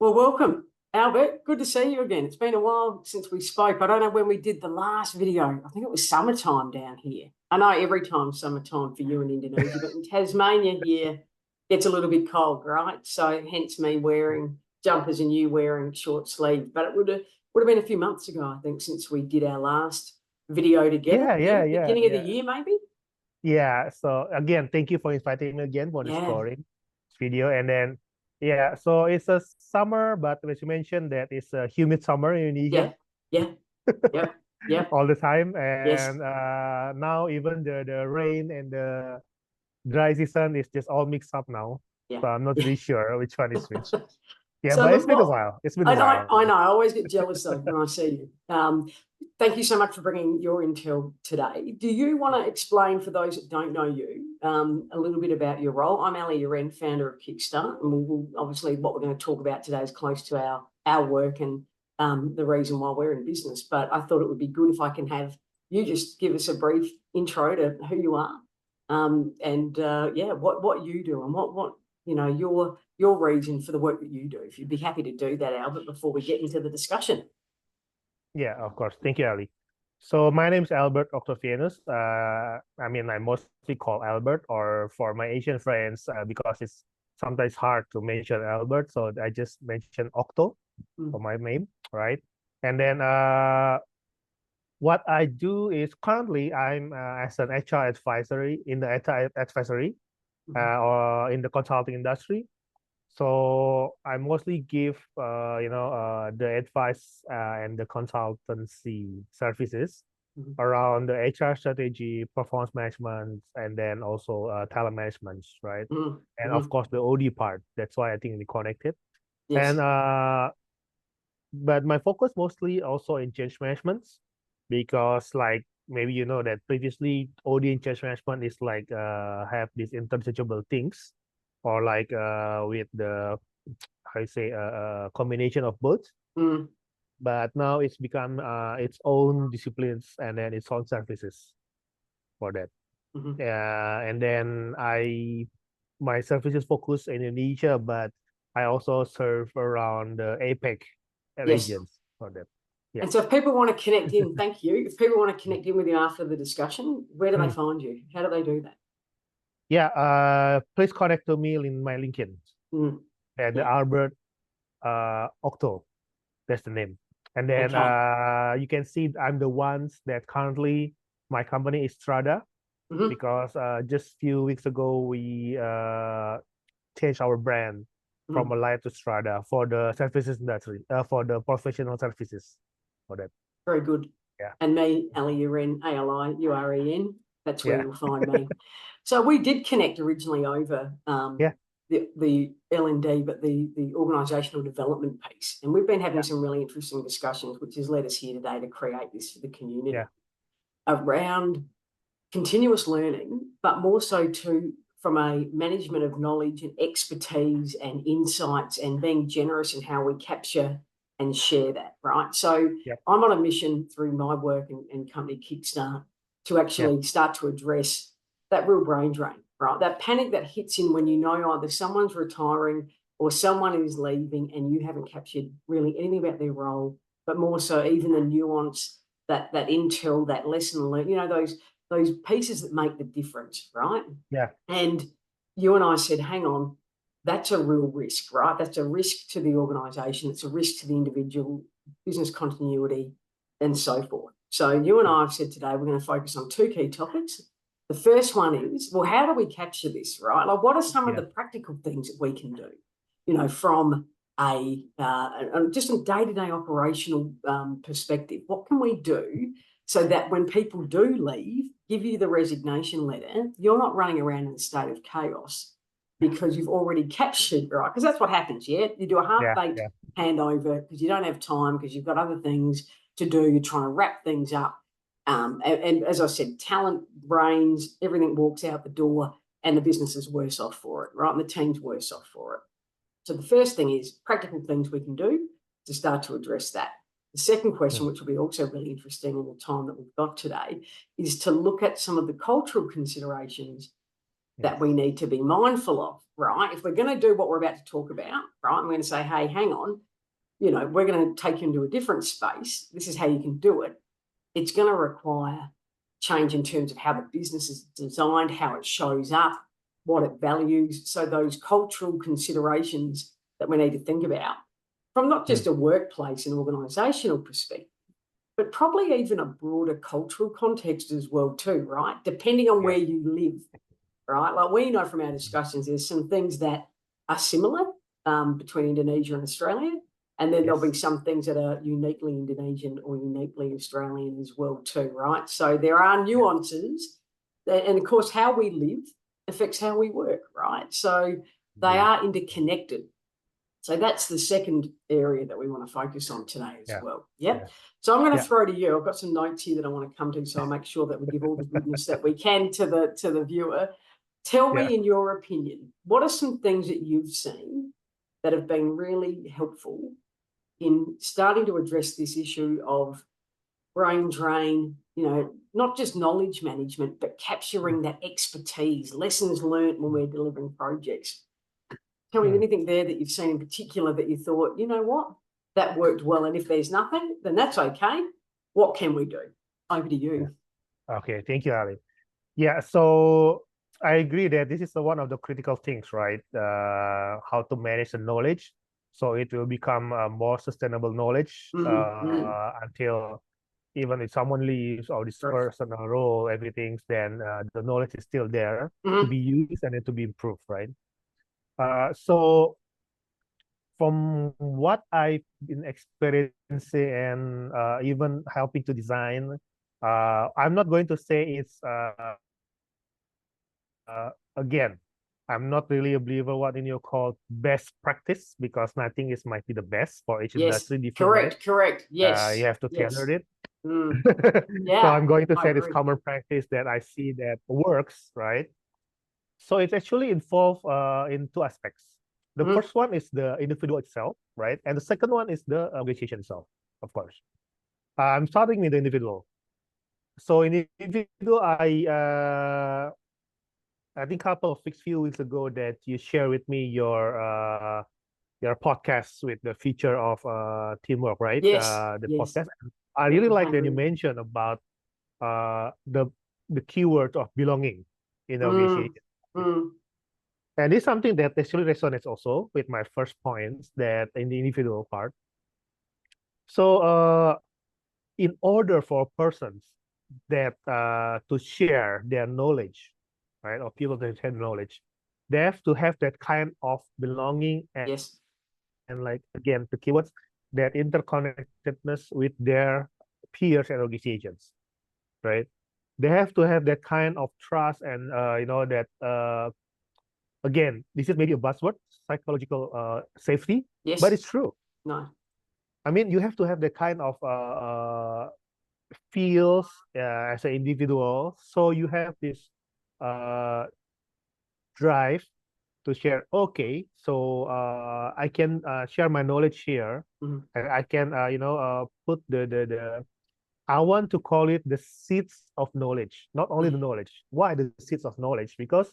Well, welcome, Albert. Good to see you again. It's been a while since we spoke. I don't know when we did the last video. I think it was summertime down here. I know every time's summertime for you in Indonesia, but in Tasmania here, it's a little bit cold, right? So hence me wearing jumpers and you wearing short sleeve. But it would have been a few months ago, I think, since we did our last video together. Yeah, yeah, yeah, Beginning of the yeah. year, maybe? Yeah. So again, thank you for inviting me again for the Yeah, scoring video. And then, yeah, so it's a summer, but as you mentioned, that it's a humid summer in Indonesia yeah, yeah, yep, yep, all the time. yes. And now even the rain and the dry season is just all mixed up now. Yeah. So I'm not really sure which one is which. Yeah, So but it's look, been a what while. It's been a I know, while. I know. I always get jealous though when I see you. Thank you so much for bringing your intel today. Do you want to explain for those that don't know you a little bit about your role? I'm Ali Uren, founder of Kickstart, and obviously what we're going to talk about today is close to our work and the reason why we're in business. But I thought it would be good if I can have you just give us a brief intro to who you are, and yeah, what you do and what your reason for the work that you do. If you'd be happy to do that, Albert, before we get into the discussion. Yeah, of course. Thank you, Ali. So my name is Albert Oktovianus. I mean, I mostly call Albert, or for my Asian friends, because it's sometimes hard to mention Albert, so I just mention Okto for my name, right? And then what I do is currently I'm as an HR advisory in the HR advisory or in the consulting industry. So I mostly give the advice and the consultancy services around the HR strategy, performance management, and then also talent management, right? And of course the OD part. That's why I think we connected. Yes. And but my focus mostly also in change management, because like maybe you know that previously OD and change management is like have these interchangeable things, or like with the how you say combination of both. But now it's become its own disciplines and then its own services for that. And then my services focus in Indonesia, but I also serve around the APEC Yes. regions for that. Yeah. And so if people want to connect in, thank you. If people want to connect in with you after the discussion, where do they find you? How do they do that? Yeah, please connect to me in my LinkedIn. And the Albert Okto, that's the name. And then you can see I'm the ones that currently my company is Strada, because just few weeks ago we changed our brand from Alive to Strada for the services industry, for the professional services for that. Very good. Yeah. And me, Ali Uren, ALIUREN. That's where Yeah. you'll find me. So we did connect originally over the L&D, but the organisational development piece. And we've been having some really interesting discussions, which has led us here today to create this for the community around continuous learning, but more so too from a management of knowledge and expertise and insights and being generous in how we capture and share that, right? So I'm on a mission through my work and company Kickstart to actually start to address that real brain drain, right? That panic that hits in when you know either someone's retiring or someone is leaving and you haven't captured really anything about their role, but more so even the nuance, that intel, that lesson learned, those pieces that make the difference, right? Yeah. And you and I said, hang on, that's a real risk, right? That's a risk to the organisation. It's a risk to the individual, business continuity, and so forth. So you and I have said today we're going to focus on two key topics. The first one is, well, how do we capture this, right? Like, what are some of the practical things that we can do, from just a day-to-day operational perspective? What can we do so that when people do leave, give you the resignation letter, you're not running around in a state of chaos because you've already captured, right? Because that's what happens, You do a half-baked handover because you don't have time, because you've got other things to do. You're trying to wrap things up. And as I said, talent, brains, everything walks out the door and the business is worse off for it, right? And the team's worse off for it. So the first thing is practical things we can do to start to address that. The second question, which will be also really interesting in the time that we've got today, is to look at some of the cultural considerations that we need to be mindful of, right? If we're going to do what we're about to talk about, right, I'm going to say, hey, hang on, you know, we're going to take you into a different space. This is how you can do it. It's going to require change in terms of how the business is designed, how it shows up, what it values. So those cultural considerations that we need to think about from not just a workplace and organisational perspective, but probably even a broader cultural context as well too, right? Depending on where you live, right? Like we know from our discussions, there's some things that are similar between Indonesia and Australia, and then there'll be some things that are uniquely Indonesian or uniquely Australian as well too, right? So there are nuances, and of course, how we live affects how we work, right? So they are interconnected. So that's the second area that we want to focus on today as well. Yep. So I'm going to throw to you. I've got some notes here that I want to come to, so I'll make sure that we give all the goodness that we can to the viewer. Tell me, in your opinion, what are some things that you've seen that have been really helpful in starting to address this issue of brain drain, you know, not just knowledge management, but capturing that expertise, lessons learned when we're delivering projects? Tell me anything there that you've seen in particular that you thought, you know what, that worked well. And if there's nothing, then that's okay. What can we do? Over to you. Okay, thank you, Ali. Yeah, so I agree that this is one of the critical things, right? How to manage the knowledge so it will become more sustainable knowledge until even if someone leaves or this person or role, everything, then the knowledge is still there to be used and then to be improved, right? So from what I've been experiencing and even helping to design, I'm not going to say it's again, I'm not really a believer what in your call best practice, because nothing is might be the best for each industry. Different, correct. Yes, you have to tailor it. Yeah, so I'm going to say I this agree. common practice that I see that works, right? So it's actually involved in two aspects. The first one is the individual itself, right? And the second one is the organization itself, of course. I'm starting with the individual. So in the individual, I think a few weeks ago that you share with me your podcast with the feature of teamwork, right? Yes, The podcast. I really like that you mentioned about the keyword of belonging in the organization. And it's something that actually resonates also with my first points that in the individual part. So in order for persons that to share their knowledge, right, or people that share knowledge, they have to have that kind of belonging and like again the keywords, that interconnectedness with their peers and organizations, right? They have to have that kind of trust and you know that again, this is maybe a buzzword, psychological safety, but it's true. No. I mean, you have to have the kind of feels as an individual, so you have this drive to share. Okay, so I can share my knowledge here, and I can you know put the I want to call it the seeds of knowledge, not only the knowledge. Why the seeds of knowledge? Because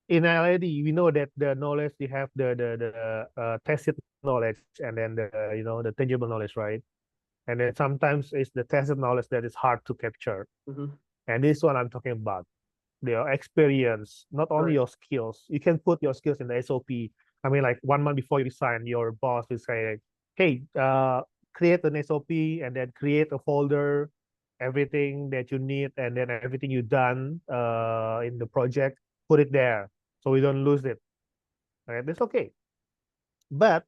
in reality, we know that the knowledge you have the tacit knowledge and then the you know the tangible knowledge, right? And then sometimes it's the tacit knowledge that is hard to capture. And this one I'm talking about, your experience, not only your skills. You can put your skills in the SOP. I mean, like 1 month before you resign, your boss will say, "Hey, create an SOP and then create a folder, everything that you need, and then everything you've done in the project, put it there so we don't lose it." Right? That's okay. But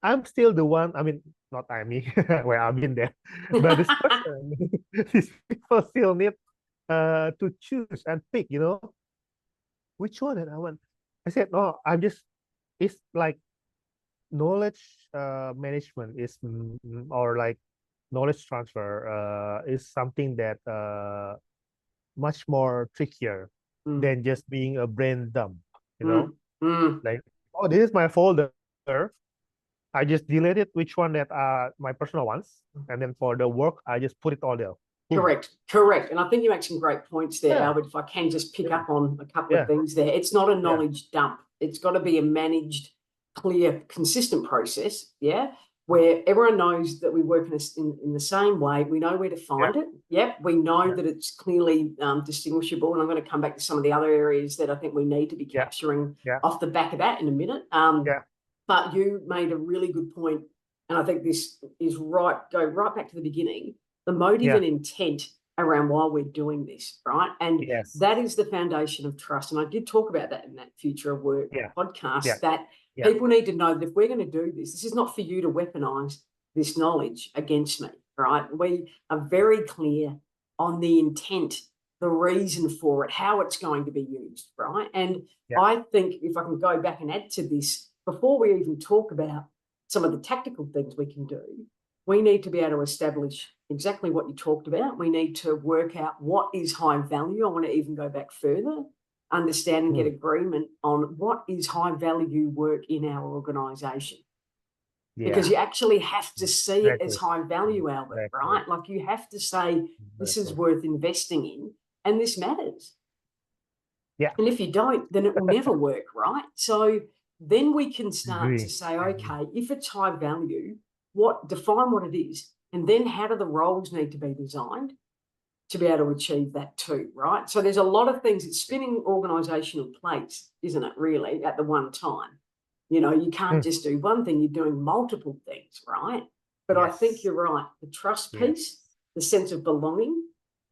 I'm still the one, I mean, not I, me, where I've been there, but this person, these people still need to choose and pick, you know, which one that I want. I said, no, it's like knowledge management is, or like knowledge transfer is something that much more trickier than just being a brain dump, you know, like, oh, this is my folder. I just deleted which one that are my personal ones, and then for the work, I just put it all there. Correct. And I think you make some great points there, Albert. If I can just pick up on a couple of things there. It's not a knowledge dump. It's got to be a managed, clear, consistent process, where everyone knows that we work in the same way. We know where to find it. We know that it's clearly distinguishable. And I'm going to come back to some of the other areas that I think we need to be capturing off the back of that in a minute. But you made a really good point, and I think this is right. Go right back to the beginning. The motive and intent around why we're doing this, right? And that is the foundation of trust. And I did talk about that in that Future of Work podcast, that people need to know that if we're going to do this, this is not for you to weaponize this knowledge against me, right? We are very clear on the intent, the reason for it, how it's going to be used, right? And I think if I can go back and add to this, before we even talk about some of the tactical things we can do, we need to be able to establish exactly what you talked about. We need to work out what is high value. I want to even go back further, understand and get agreement on what is high value work in our organisation. Because you actually have to see it as high value, Albert, right? Like you have to say, this is worth investing in and this matters. And if you don't, then it will never work, right? So then we can start to say, okay, if it's high value, define what it is, and then how do the roles need to be designed to be able to achieve that too, right? So there's a lot of things. It's spinning organisational plates, isn't it, really, at the one time? You know, you can't just do one thing, you're doing multiple things, right? But I think you're right. The trust piece, the sense of belonging,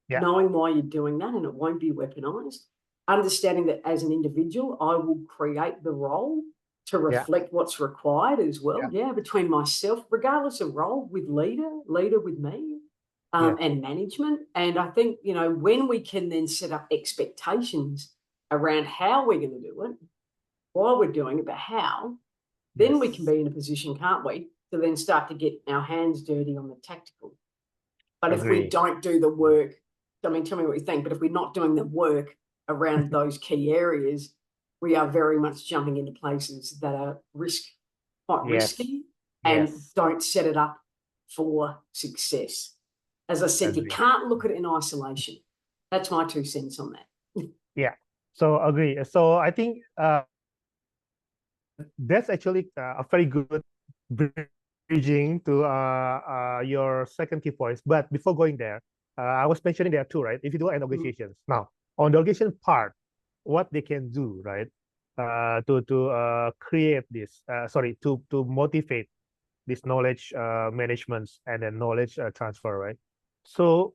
knowing why you're doing that and it won't be weaponized, understanding that as an individual, I will create the role to reflect what's required as well. Between myself, regardless of role, with leader with me, and management. And I think, you know, when we can then set up expectations around how we're going to do it, why we're doing it, but how, then we can be in a position, can't we, to then start to get our hands dirty on the tactical. But if we don't do the work, I mean, tell me what you think, but if we're not doing the work around those key areas, we are very much jumping into places that are quite risky and don't set it up for success. As I said, you can't look at it in isolation. That's my 2 cents on that. So agree. So I think that's actually a very good bridging to your second key points. But before going there, I was mentioning there too, right? If you do negotiations now on the negotiation part, what they can do, right? To create this, to motivate this knowledge management and then knowledge transfer, right? So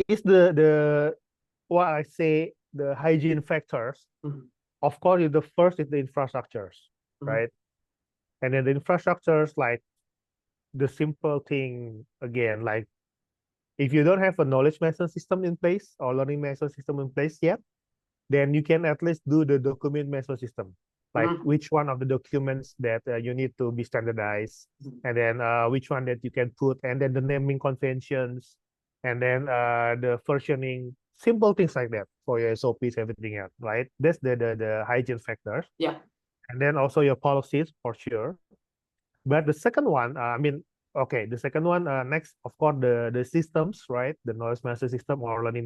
it's the what I say the hygiene factors. Of course, the first is the infrastructures, right? And then the infrastructures, like the simple thing again, like if you don't have a knowledge management system in place or learning management system in place yet, then you can at least do the document management system, like which one of the documents that you need to be standardized, and then which one that you can put, and then the naming conventions, and then the versioning, simple things like that for your SOPs, everything else, right? That's the hygiene factors. And then also your policies for sure. But the second one, the second one, next, of course, the systems, right? The knowledge management system or learning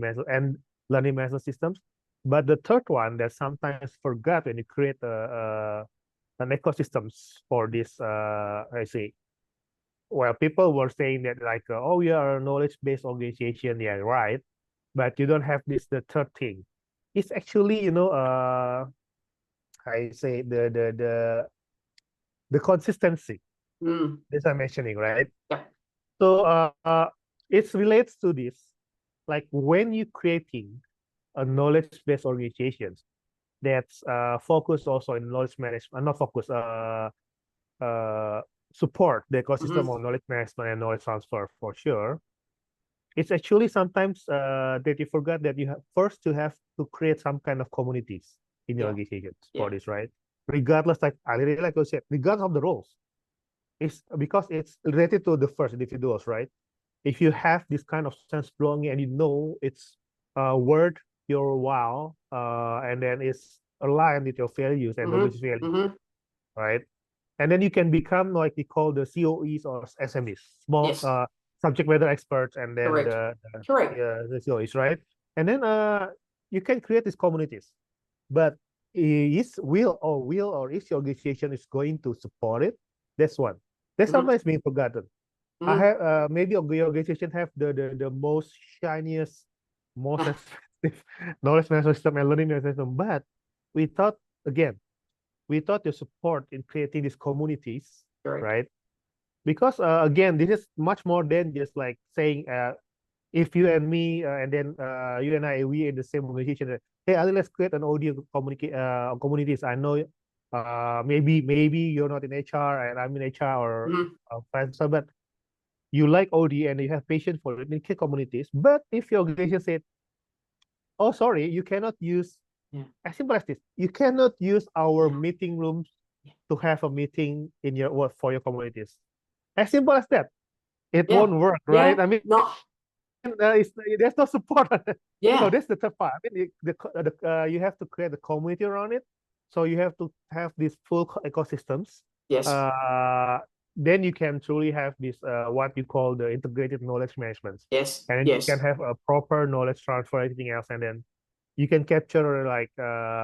management systems. But the third one that sometimes forgot when you create an ecosystems for this, I say, well, people were saying that like, oh, we are a knowledge-based organization, right? But you don't have the third thing. It's actually, you know, I say the consistency. This I'm mentioning, right? So it relates to this, like when you creating a knowledge-based organizations that's focused also in knowledge management, not focus, support the ecosystem of knowledge management and knowledge transfer for sure. It's actually sometimes that you forgot that you have first to have to create some kind of communities in your organizations for this, right? Regardless, like I really like to say, regardless of the roles, it's because it's related to the first individuals, right? If you have this kind of sense of belonging and you know it's worth your while, and then it's aligned with your values and knowledge values, right? And then you can become like we call the COEs or SMEs, subject matter experts, and then Correct. Correct. the COEs, right? And then you can create these communities, but will or is your organization is going to support it? That's one. That's sometimes being forgotten. I have maybe your organization have the most shiniest, most expensive knowledge management system and learning management system, but we thought again, we thought your support in creating these communities, Correct. right? Because again, this is much more than just like saying if you and me and then you and I, we in the same organization, hey Ali, let's create an audio communities. I know maybe you're not in HR and I'm in HR or vice versa, but you like OD and you have patience for it in key communities. But if your organization said, oh, sorry, you cannot use, as simple as this, you cannot use our meeting rooms to have a meeting in your for your communities. As simple as that. It won't work, right? I mean, there's no support. So that's the tough part. I mean, you have to create a community around it. So you have to have these full ecosystems. Yes. Then you can truly have this what you call the integrated knowledge management. Yes. And you can have a proper knowledge transfer, everything else, and then you can capture like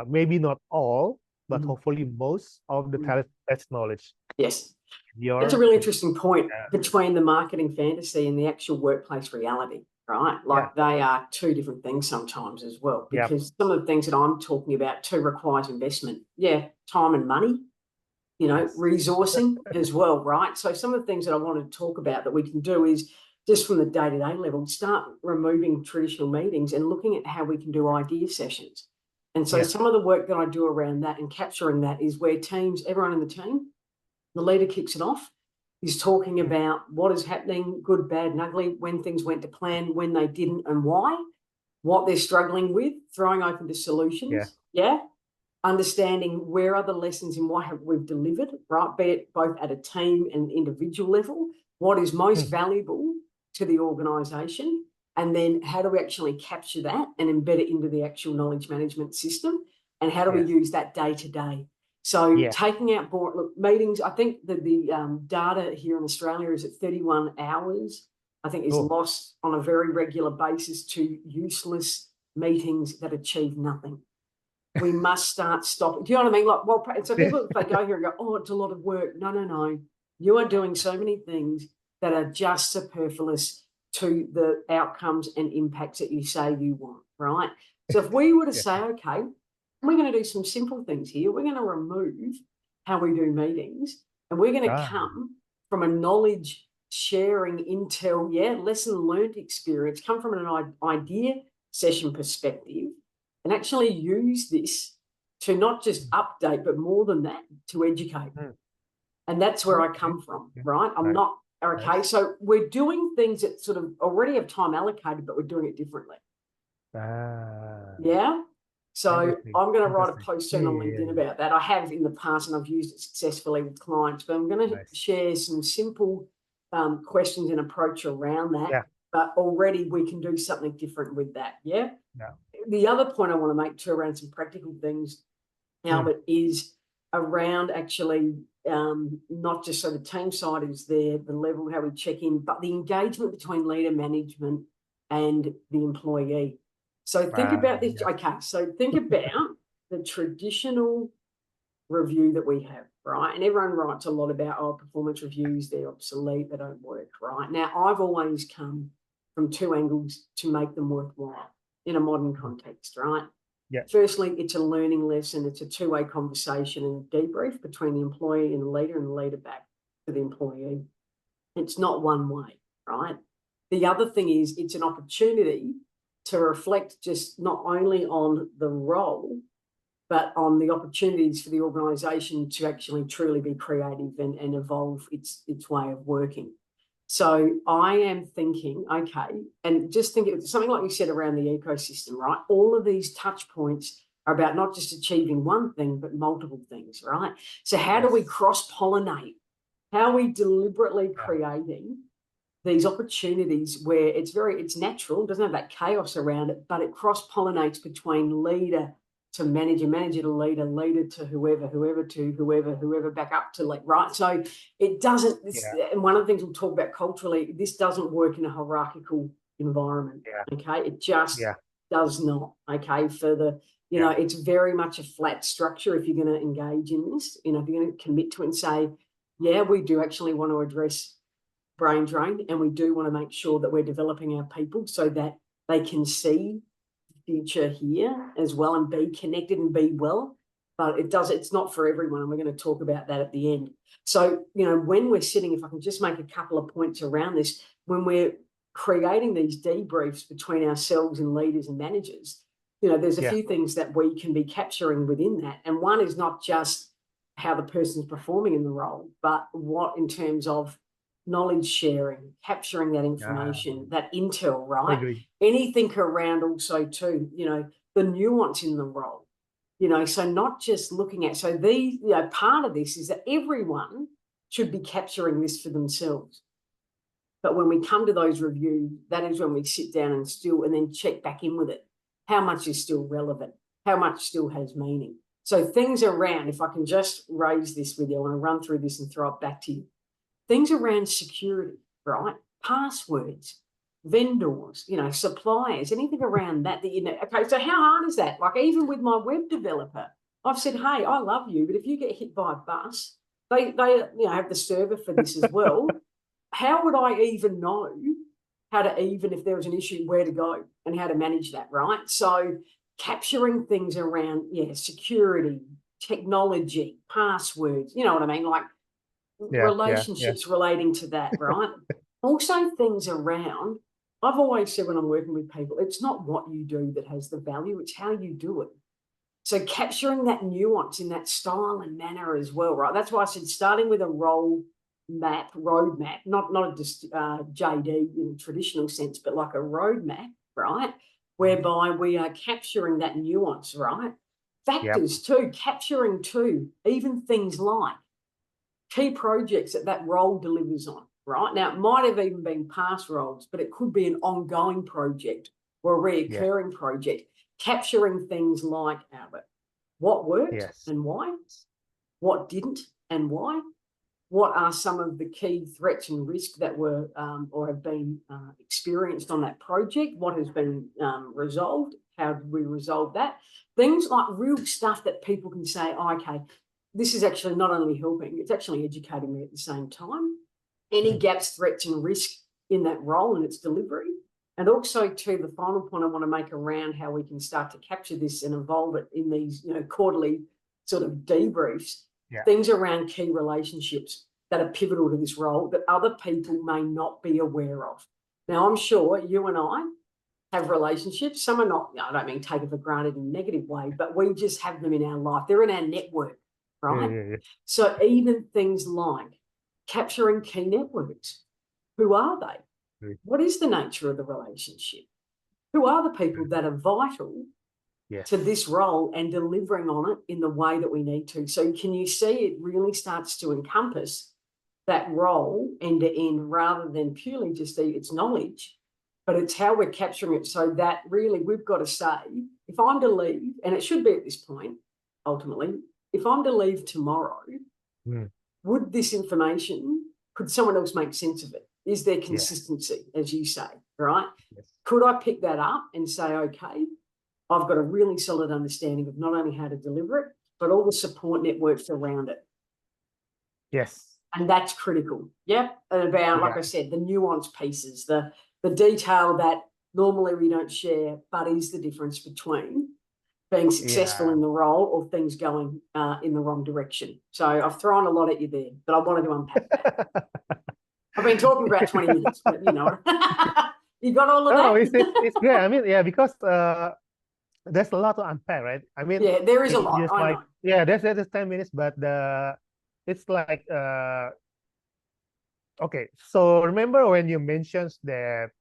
maybe not all, but hopefully most of the talent best knowledge. Yes. That's a really interesting point between the marketing fantasy and the actual workplace reality, right? Like they are two different things sometimes as well, because some of the things that I'm talking about too requires investment. Yeah, time and money, you know, resourcing as well, right? So some of the things that I wanted to talk about that we can do is just from the day-to-day level, start removing traditional meetings and looking at how we can do idea sessions. And so some of the work that I do around that and capturing that is where teams, everyone in the team, the leader kicks it off. He's talking about what is happening, good, bad, and ugly, when things went to plan, when they didn't, and why, what they're struggling with, throwing open to solutions. Understanding where are the lessons in what have we've delivered, right? Be it both at a team and individual level, what is most valuable to the organisation, and then how do we actually capture that and embed it into the actual knowledge management system, and how do we use that day to day? So taking out board meetings, I think that the data here in Australia is at 31 hours, I think is lost on a very regular basis to useless meetings that achieve nothing. We must start stopping. Do you know what I mean? Like, well, so people, if they go here and go, oh, it's a lot of work. No, no, no. You are doing so many things that are just superfluous to the outcomes and impacts that you say you want, right? So if we were to say, okay, we're going to do some simple things here. We're going to remove how we do meetings, and we're going to come from a knowledge sharing, intel, lesson learned experience, come from an idea session perspective, and actually use this to not just update, but more than that, to educate. And that's where I come from, right? I'm not, okay, so we're doing things that sort of already have time allocated, but we're doing it differently. So I'm going to write a post soon on LinkedIn about that. I have in the past, and I've used it successfully with clients, but I'm going to share some simple questions and approach around that. But already we can do something different with that. The other point I want to make too around some practical things, Albert, is around actually not just so the team side is there, the level how we check in, but the engagement between leader management and the employee. So think about this. Okay, so think about the traditional review that we have, right? And everyone writes a lot about, performance reviews, they're obsolete, they don't work, right? Now, I've always come from two angles to make them worthwhile in a modern context, right? Firstly, it's a learning lesson. It's a two-way conversation and a debrief between the employee and the leader back to the employee. It's not one way, right? The other thing is it's an opportunity to reflect just not only on the role, but on the opportunities for the organisation to actually truly be creative and evolve its way of working. So I am thinking, okay, and just think of something like you said around the ecosystem, right? All of these touch points are about not just achieving one thing, but multiple things, right? So how do we cross-pollinate? How are we deliberately creating these opportunities where it's natural, doesn't have that chaos around it, but it cross-pollinates between leader to manager, manager to leader, leader to whoever, whoever to whoever, whoever back up to like, right? So it doesn't, and one of the things we'll talk about culturally, this doesn't work in a hierarchical environment, okay? It just does not, okay? For the, you know, it's very much a flat structure if you're going to engage in this, you know, if you're going to commit to it and say, yeah, we do actually want to address brain drain, and we do want to make sure that we're developing our people so that they can see future here as well and be connected and be well. But it's not for everyone, and we're going to talk about that at the end. So, you know, when we're sitting, if I can just make a couple of points around this, when we're creating these debriefs between ourselves and leaders and managers, you know, there's a few things that we can be capturing within that. And one is not just how the person's performing in the role, but what in terms of knowledge sharing, capturing that information, that intel, right? Anything around also too, you know, the nuance in the role, you know, so not just looking at, so the, you know, part of this is that everyone should be capturing this for themselves. But when we come to those reviews, that is when we sit down and then check back in with it. How much is still relevant? How much still has meaning? So things around, if I can just raise this with you, I want to run through this and throw it back to you. Things around security, right? Passwords, vendors, you know, suppliers, anything around that you know. Okay, so how hard is that? Like even with my web developer, I've said, hey, I love you, but if you get hit by a bus, they you know, have the server for this as well. How would I even know how to even, if there was an issue, where to go and how to manage that, right? So capturing things around, security, technology, passwords, you know what I mean? Like relationships relating to that, right? Also things around, I've always said when I'm working with people, it's not what you do that has the value, it's how you do it. So capturing that nuance in that style and manner as well, right? That's why I said starting with a roadmap, not a JD in a traditional sense, but like a roadmap, right? Whereby we are capturing that nuance, right? Factors too, capturing too, even things like key projects that role delivers on, right? Now, it might have even been past roles, but it could be an ongoing project or a reoccurring project, capturing things like, Albert, what worked and why, what didn't and why, what are some of the key threats and risks that were or have been experienced on that project, what has been resolved, how did we resolve that? Things like real stuff that people can say, oh, okay, this is actually not only helping, it's actually educating me at the same time. Any gaps, threats and risk in that role and its delivery. And also to the final point I want to make around how we can start to capture this and evolve it in these, you know, quarterly sort of debriefs, things around key relationships that are pivotal to this role that other people may not be aware of. Now, I'm sure you and I have relationships. Some are not, I don't mean take it for granted in a negative way, but we just have them in our life. They're in our network, right? So even things like capturing key networks. Who are they? What is the nature of the relationship? Who are the people that are vital to this role and delivering on it in the way that we need to? So can you see it really starts to encompass that role end to end rather than purely just its knowledge, but it's how we're capturing it so that really we've got to say, if I'm to leave, and it should be at this point, ultimately, if I'm to leave tomorrow, would this information, could someone else make sense of it? Is there consistency, as you say, right? Could I pick that up and say, okay, I've got a really solid understanding of not only how to deliver it, but all the support networks around it. And that's critical. And about, like I said, the nuance pieces, the detail that normally we don't share, but is the difference between being successful in the role or things going in the wrong direction. So I've thrown a lot at you there, but I wanted to unpack that. I've been talking about 20 minutes, but you know, you got all of that? Oh, it's great. I mean, because there's a lot to unpack, right? I mean, there is a lot. Just like, there's 10 minutes, but it's like, okay. So remember when you mentioned that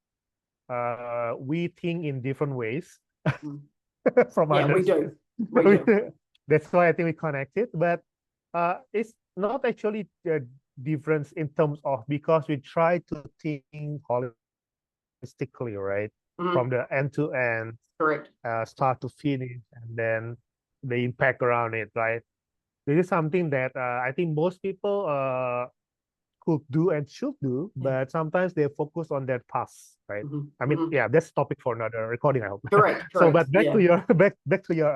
we think in different ways from others? We do. That's why I think we connected, but it's not actually the difference in terms of, because we try to think holistically, right? From the end to end, correct, start to finish, and then the impact around it, right? This is something that I think most people could do and should do, but sometimes they focus on their past, right? I mean, yeah, that's topic for another recording, I hope. Correct. So, but back Yeah. to your back to your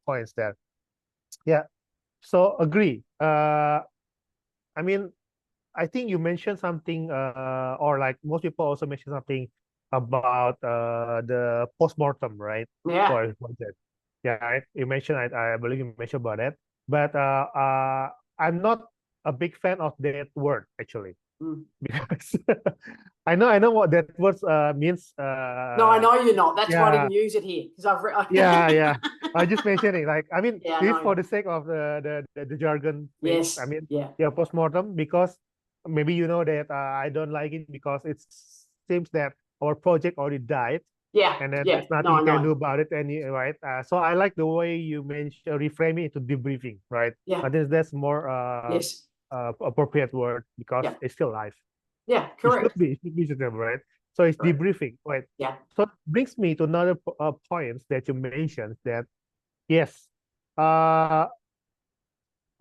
points there. Yeah. So agree. I mean, I think you mentioned something, or like most people also mentioned something about the postmortem, right? Yeah. For a project. Yeah, right? You mentioned, I believe you mentioned about that, but I'm not a big fan of that word actually, because I know what that word means. No, I know you're not. That's why I Yeah, didn't use it here because I've yeah. I just mentioning, like, I mean, Yeah, this no, for the sake of the jargon thing. yes, I mean, yeah, yeah, postmortem, because maybe you know that I don't like it because it seems that our project already died, yeah, and then yeah. there's nothing No, you I can do know. about it, right? So I like the way you mentioned reframing it to debriefing, right? Yeah, I think that's more yes, appropriate word because yeah, it's still live. yeah, It should correct. be suitable, right? So it's Correct. debriefing, right? Yeah. So it brings me to another points that you mentioned, that yes, uh,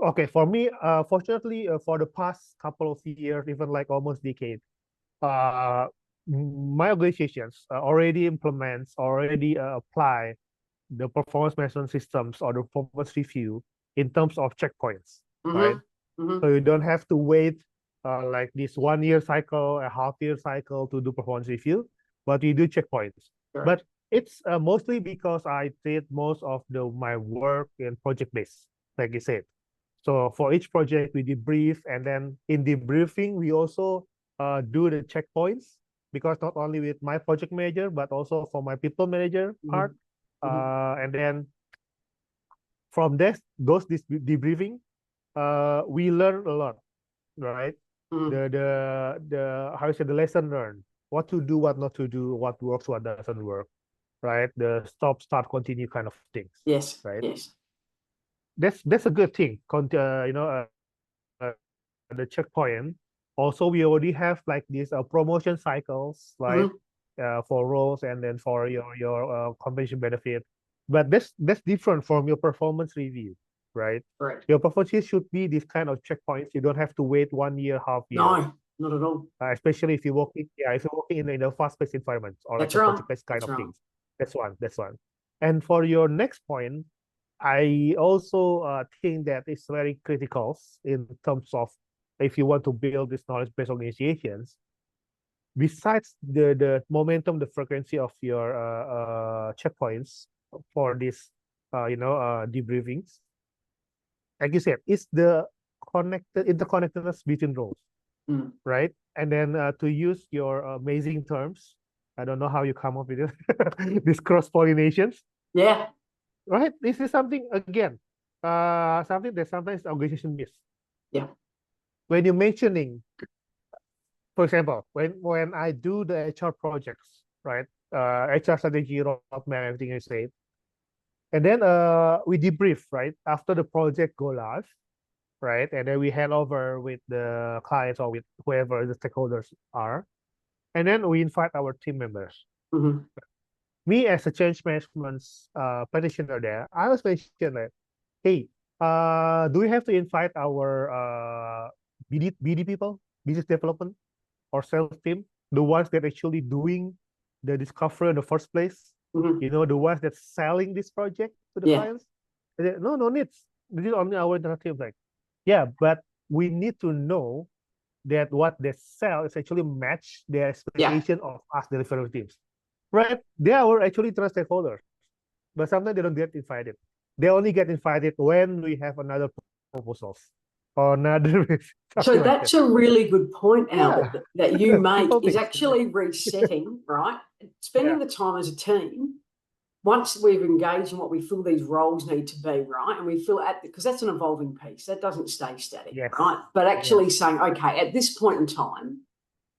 okay, for me, fortunately, for the past couple of years, even like almost decade, uh, my organizations already implements, already apply the performance management systems or the performance review in terms of checkpoints, right? So you don't have to wait like this 1 year cycle, a half-year cycle to do performance review, but we do checkpoints. Correct. But it's mostly because I did most of my work in project based, like you said. So for each project, we debrief, and then in debriefing, we also do the checkpoints, because not only with my project manager, but also for my people manager part. And then from those debriefing, we learn a lot, right? The how you say, the lesson learned, what to do, what not to do, what works, what doesn't work, right? The stop, start, continue kind of things. Yes. Right. Yes. That's a good thing. The checkpoint. Also, we already have like these promotion cycles, right? For roles, and then for your compensation benefit. But that's different from your performance review, right? Correct. Your performance review should be this kind of checkpoints. You don't have to wait 1 year, half year. No, not at all. Especially if you're working, if you're working in a fast-paced environment, or like That's a right. project-based kind That's of right. things. That's one. And for your next point, I also think that it's very critical in terms of if you want to build these knowledge-based organizations. Besides the momentum, the frequency of your checkpoints for this, debriefings, like you said, it's the interconnectedness between roles, right? And then to use your amazing terms, I don't know how you come up with it, these cross-pollinations. Yeah. Right? This is something, again, something that sometimes the organization miss. Yeah. When you're mentioning, for example, when I do the HR projects, right? HR strategy, roadmap, everything I say, and then we debrief, right? After the project go live, right? And then we hand over with the clients or with whoever the stakeholders are. And then we invite our team members. Me as a change management practitioner there, I was mentioned that, hey, do we have to invite our BD people, business development or sales team, the ones that actually doing the discovery in the first place? You know, the ones that selling this project to the clients? Said, no needs. This is only our internal team. Like, yeah, but we need to know that what they sell is actually match their expectation of us delivery teams. Right? They are actually trust stakeholders, but sometimes they don't get invited. They only get invited when we have another proposals or another. So that's a really good point, Albert, that you make is things. actually resetting, right? Spending the time as a team. Once we've engaged in what we feel these roles need to be, right? And we feel because that's an evolving piece. That doesn't stay static, right? But actually saying, okay, at this point in time,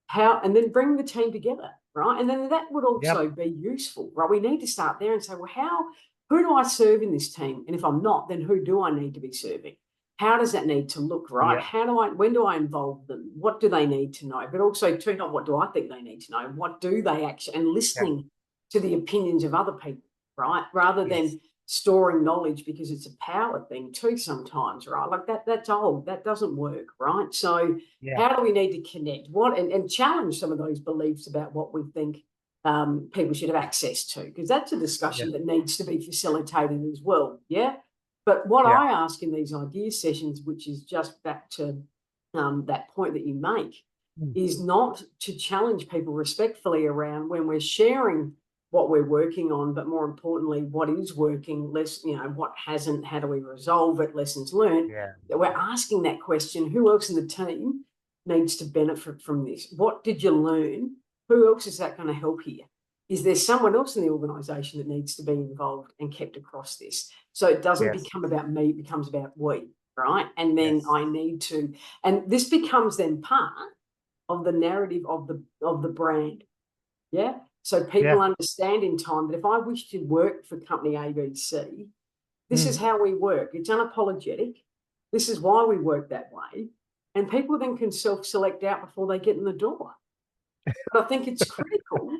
how, and then bring the team together, right? And then that would also be useful, right? We need to start there and say, well, who do I serve in this team? And if I'm not, then who do I need to be serving? How does that need to look, right? When do I involve them? What do they need to know? But also, too, not what do I think they need to know? What do they actually, and listening to the opinions of other people, right? Rather than storing knowledge because it's a power thing too sometimes, right? Like that's old. That doesn't work, right? So Yeah. how do we need to connect? And challenge some of those beliefs about what we think people should have access to? Because that's a discussion that needs to be facilitated as well. Yeah. But what Yeah. I ask in these idea sessions, which is just back to that point that you make, is not to challenge people respectfully around when we're sharing what we're working on, but more importantly, what is working, what hasn't, how do we resolve it, lessons learned. Yeah. We're asking that question, who else in the team needs to benefit from this? What did you learn? Who else is that going to help here? Is there someone else in the organisation that needs to be involved and kept across this? So it doesn't become about me, it becomes about we, right? And then I need to, and this becomes then part of the narrative of the brand. Yeah. So people understand in time that if I wish to work for company ABC, this is how we work. It's unapologetic. This is why we work that way. And people then can self-select out before they get in the door. But I think it's critical.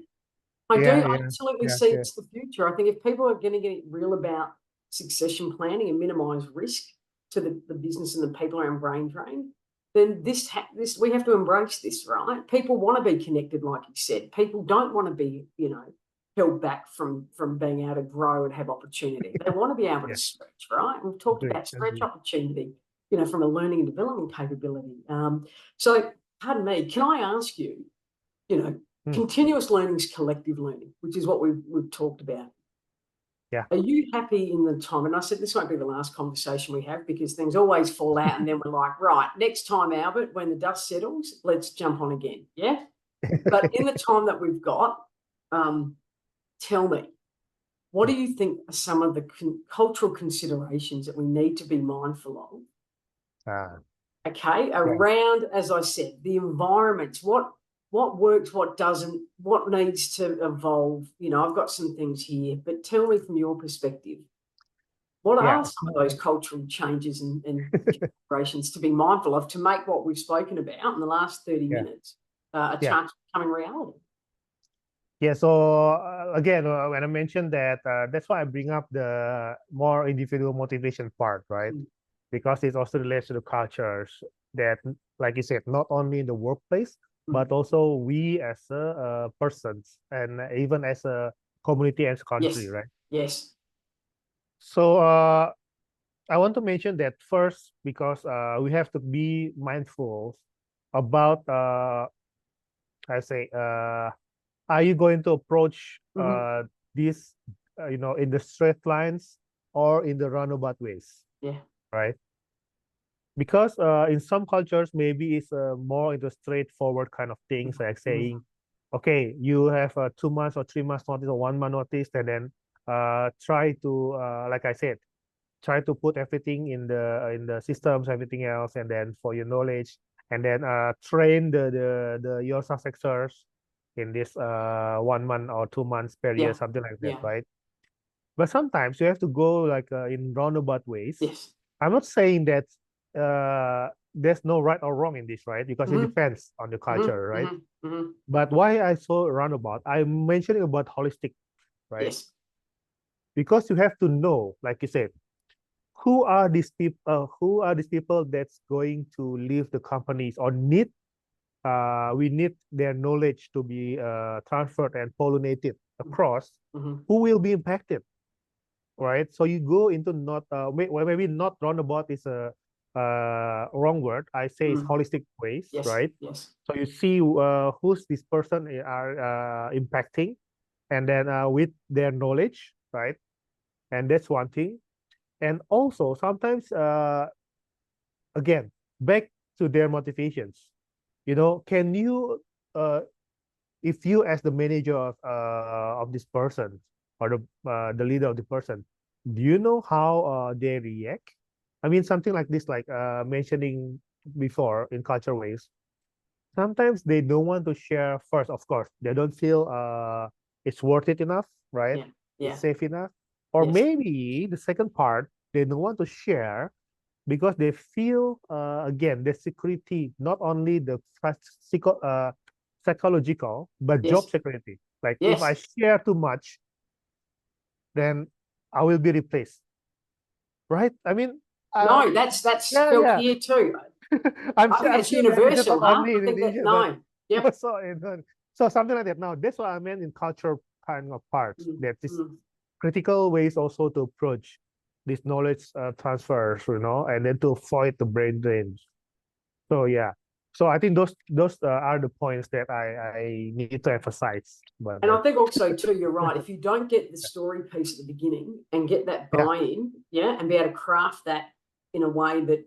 I absolutely see it's the future. I think if people are going to get real about succession planning and minimize risk to the business and the people around brain drain, then this we have to embrace this, right? People want to be connected, like you said. People don't want to be, held back from being able to grow and have opportunity. They want to be able to stretch, right? We've talked about stretch opportunity, from a learning and development capability. So, pardon me, can I ask you, continuous learning is collective learning, which is what we've talked about. Yeah. Are you happy in the time? And I said this won't be the last conversation we have because things always fall out and then we're like, right, next time, Albert, when the dust settles, let's jump on again. Yeah. But in the time that we've got, tell me, what do you think are some of the cultural considerations that we need to be mindful of? Okay, around, as I said, the environments, what works, what doesn't, what needs to evolve. I've got some things here, but tell me from your perspective, what are some of those cultural changes and considerations to be mindful of to make what we've spoken about in the last 30 minutes a chance of becoming reality? Yeah, so again, when I mentioned that, that's why I bring up the more individual motivation part, right? Because it also relates to the cultures that, like you said, not only in the workplace, but also we as a persons and even as a community and country, right? Yes. So I want to mention that first because we have to be mindful about, are you going to approach this, in the straight lines or in the roundabout ways? Yeah. Right. Because in some cultures, maybe it's more into straightforward kind of things, like saying, okay, you have 2 months or 3 months notice or 1 month notice, and then try to, like I said, try to put everything in the systems, everything else, and then for your knowledge, and then train the your successors in this 1 month or 2 months period, something like that, right? But sometimes you have to go like in roundabout ways. Yes. I'm not saying that there's no right or wrong in this, right? Because it depends on the culture, right? But why I saw roundabout, I'm mentioning about holistic, right? Yes. Because you have to know, like you said, who are these people? Who are these people that's going to leave the companies or need? We need their knowledge to be transferred and pollinated across. Who will be impacted, right? So you go into not maybe not roundabout is a wrong word. I say it's holistic ways, right? Yes. So you see who's this person are impacting, and then with their knowledge, right? And that's one thing. And also sometimes again, back to their motivations. Can you if you as the manager of this person or the leader of the person, do you know how they react? I mean, something like this, like mentioning before in culture ways. Sometimes they don't want to share first, of course. They don't feel it's worth it enough, right? Yeah. It's safe enough. Or maybe the second part, they don't want to share because they feel again the security, not only the psychological, but job security. Like if I share too much, then I will be replaced, right? I mean, No, that's yeah, felt yeah. here too. I'm I sure, think I'm that's sure that this is universal, not huh? only I in think that Indonesia, but no, yep. so so something like that. Now, that's what I meant in cultural kind of parts. That is critical ways also to approach this knowledge transfers, and then to avoid the brain drain. So yeah, so I think those are the points that I need to emphasize. But And I think also too, you're right. If you don't get the story piece at the beginning and get that yeah, buy-in, and be able to craft that in a way that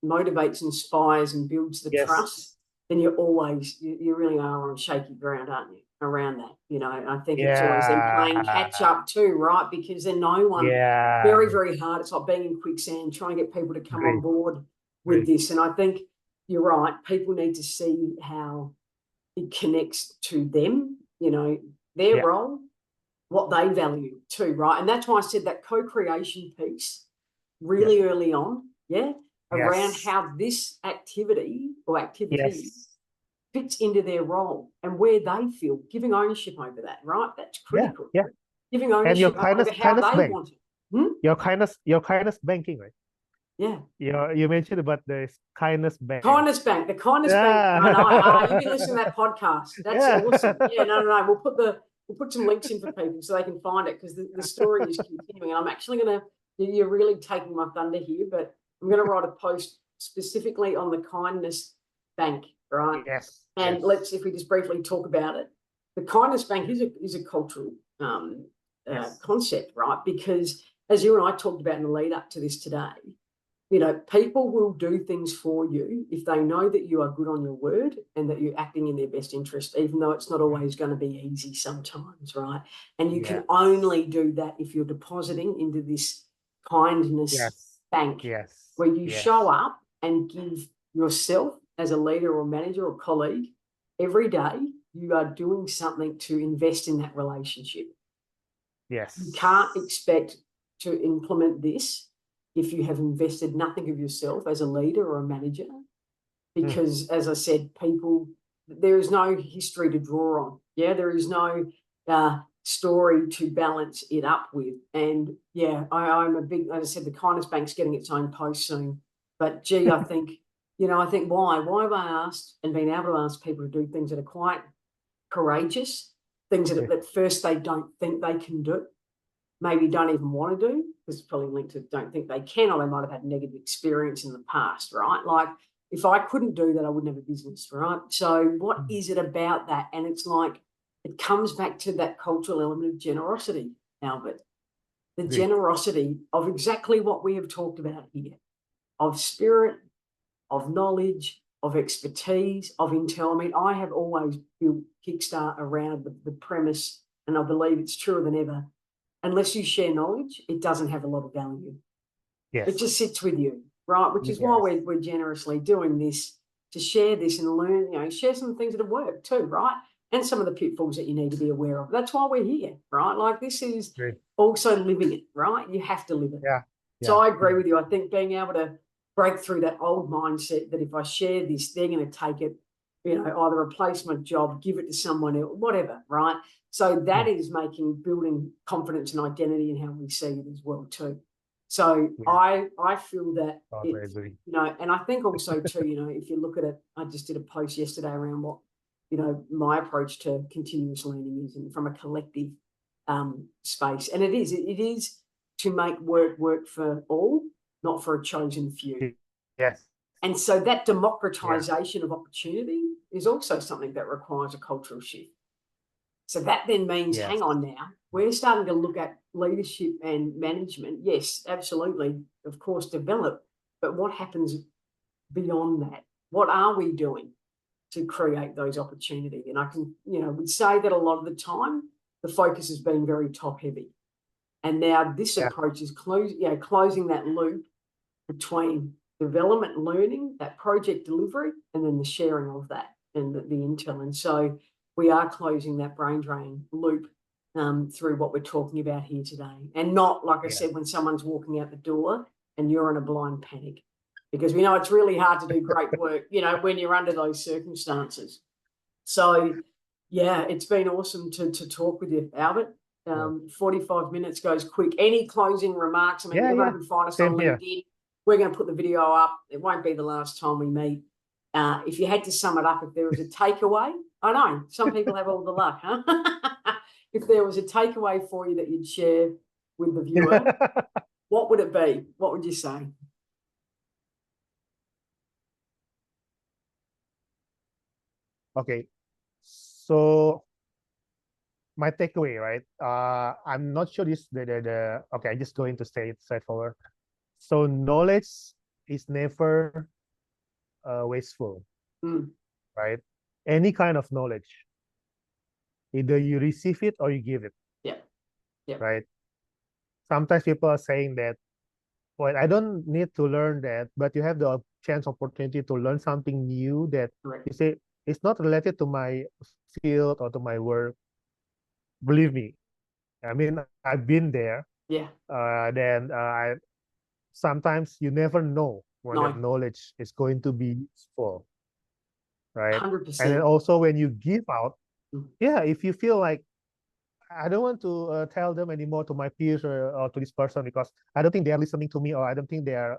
motivates, inspires, and builds the yes, trust, then you really are on shaky ground, aren't you? Around that, I think it's always then playing catch yeah, up too, right? Because then no one, yeah, very, very hard. It's like being in quicksand, trying to get people to come on great, board with great, this. And I think you're right. People need to see how it connects to them, their yeah, role, what they value too, right? And that's why I said that co-creation piece yeah, really early on, around yes, how this activity or activity yes, fits into their role and where they feel, giving ownership over that, right? That's yeah, critical. yeah. Giving And your ownership over how kindness they bank, want it. Hmm? your kindness banking, right? Yeah. You mentioned about the kindness bank. Kindness Bank, the Kindness Bank. I know. You've been Yeah, listening to that podcast. That's yeah, awesome. Yeah, no. We'll put some links in for people so they can find it because the story is continuing. I'm actually gonna. You're really taking my thunder here, but I'm gonna write a post specifically on the Kindness Bank, right? yes, And yes, if we just briefly talk about it, the Kindness Bank is a cultural yes, concept, right? Because as you and I talked about in the lead up to this today, people will do things for you if they know that you are good on your word and that you're acting in their best interest, even though it's not always going to be easy sometimes, right? And you yeah, can only do that if you're depositing into this kindness yes, bank yes, where you show yes, up and give yourself as a leader or manager or colleague every day, you are doing something to invest in that relationship. You can't yes, expect to implement this if you have invested nothing of yourself as a leader or a manager, mm, because as I said, there is no history to draw on. Yeah, there is no story to balance it up with. And yeah, I'm a big, as I said, the Kindness Bank's getting its own post soon. But gee, I think, why have I asked and been able to ask people to do things that are quite courageous, things that at first they don't think they can do, maybe don't even want to do, because it's probably linked to don't think they can, or they might have had negative experience in the past, right? Like if I couldn't do that, I wouldn't have a business, right? So what is it about that? And it's like, it comes back to that cultural element of generosity, Albert, the great, generosity of exactly what we have talked about here, of spirit, of knowledge, of expertise, of intel. I mean, I have always built Kickstart around the premise, and I believe it's truer than ever. Unless you share knowledge, it doesn't have a lot of value. It yes, just sits with you, right? Which is why yes, we're generously doing this, to share this and learn, share some things that have worked too, right? And some of the pitfalls that you need to be aware of. That's why we're here, right? Like this is great, also living it, right? You have to live it. yeah, So yeah, I agree yeah, with you. I think being able to break through that old mindset that if I share this, they're going to take it, either replace my job, give it to someone else, whatever, right? So that mm, is building confidence and identity in how we see it as well too. So yeah, I feel that totally it, agree. and I think also too, if you look at it, I just did a post yesterday around what, my approach to continuous learning is, and from a collective space. And it is to make work for all, not for a chosen few. Yes, And so that yeah, democratization of opportunity is also something that requires a cultural shift. So that then means, yes, hang on now, we're starting to look at leadership and management. Yes, absolutely, of course, develop. But what happens beyond that? What are we doing to create those opportunities? And I can, would say that a lot of the time, the focus has been very top heavy. And now this yeah, approach is closing that loop between development and learning, that project delivery, and then the sharing of that and the intel. And so we are closing that brain drain loop through what we're talking about here today. And not, like I yeah, said, when someone's walking out the door and you're in a blind panic, because we know it's really hard to do great work, when you're under those circumstances. So, yeah, it's been awesome to talk with you, Albert. 45 minutes goes quick. Any closing remarks? I mean, everyone can find us on LinkedIn. We're going to put the video up. It won't be the last time we meet. If you had to sum it up, if there was a takeaway, I know some people have all the luck, huh? If there was a takeaway for you that you'd share with the viewer, what would it be? What would you say? Okay, so my takeaway, right? I'm not sure this okay, I'm just going to say it straightforward. So knowledge is never wasteful, right? Any kind of knowledge, either you receive it or you give it. Yeah. Right. Sometimes people are saying that, well, I don't need to learn that, but you have the opportunity to learn something new that you say it's not related to my field or to my work. Believe me, I mean, I've been there. Yeah. Then I sometimes you never know when that knowledge is going to be useful, right? 100%. And then also when you give out, if you feel like I don't want to tell them anymore to my peers or to this person because I don't think they are listening to me or I don't think they are,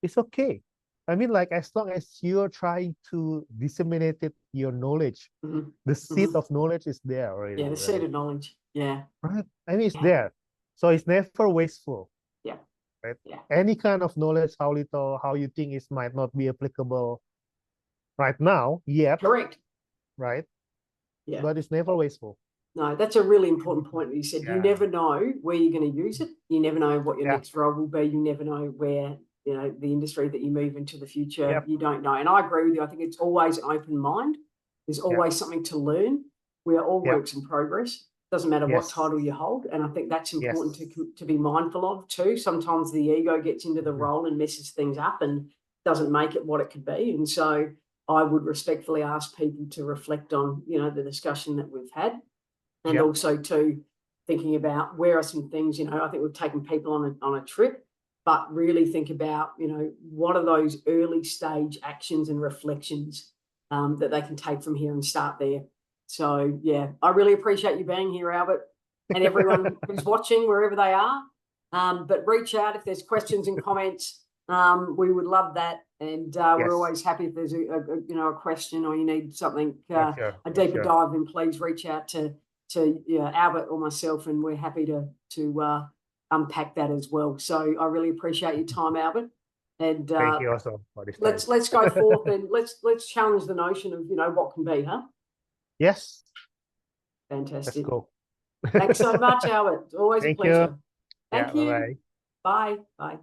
it's okay. I mean, like, as long as you're trying to disseminate your knowledge, the seed of knowledge is there already. Yeah, the seed of knowledge. Yeah. Right. I mean, it's there. So it's never wasteful. Yeah. Right. Yeah. Any kind of knowledge, how little, how you think it might not be applicable right now yet. Correct. Right. Yeah. But it's never wasteful. No, that's a really important point that you said. You never know where you're going to use it. You never know what your next role will be. You never know where, you know, the industry that you move into the future, you don't know. And I agree with you. I think it's always an open mind. There's always something to learn. We are all works in progress. Doesn't matter what title you hold. And I think that's important to be mindful of too. Sometimes the ego gets into the role and messes things up and doesn't make it what it could be. And so I would respectfully ask people to reflect on, you know, the discussion that we've had. And also too, thinking about where are some things, you know, I think we've taken people on a trip, but really think about, you know, what are those early stage actions and reflections that they can take from here and start there. So, yeah, I really appreciate you being here, Albert, and everyone who's watching, wherever they are. But reach out if there's questions and comments. We would love that. And we're always happy if there's a question or you need something, a deeper dive, then please reach out to Albert or myself, and we're happy to unpack that as well. So I really appreciate your time, Albert. And thank you also for this time. Let's go forth and let's challenge the notion of, you know, what can be, huh? Yes. Fantastic. Let's go. Thanks so much, Albert. Always a pleasure. Thank you. Bye. Bye.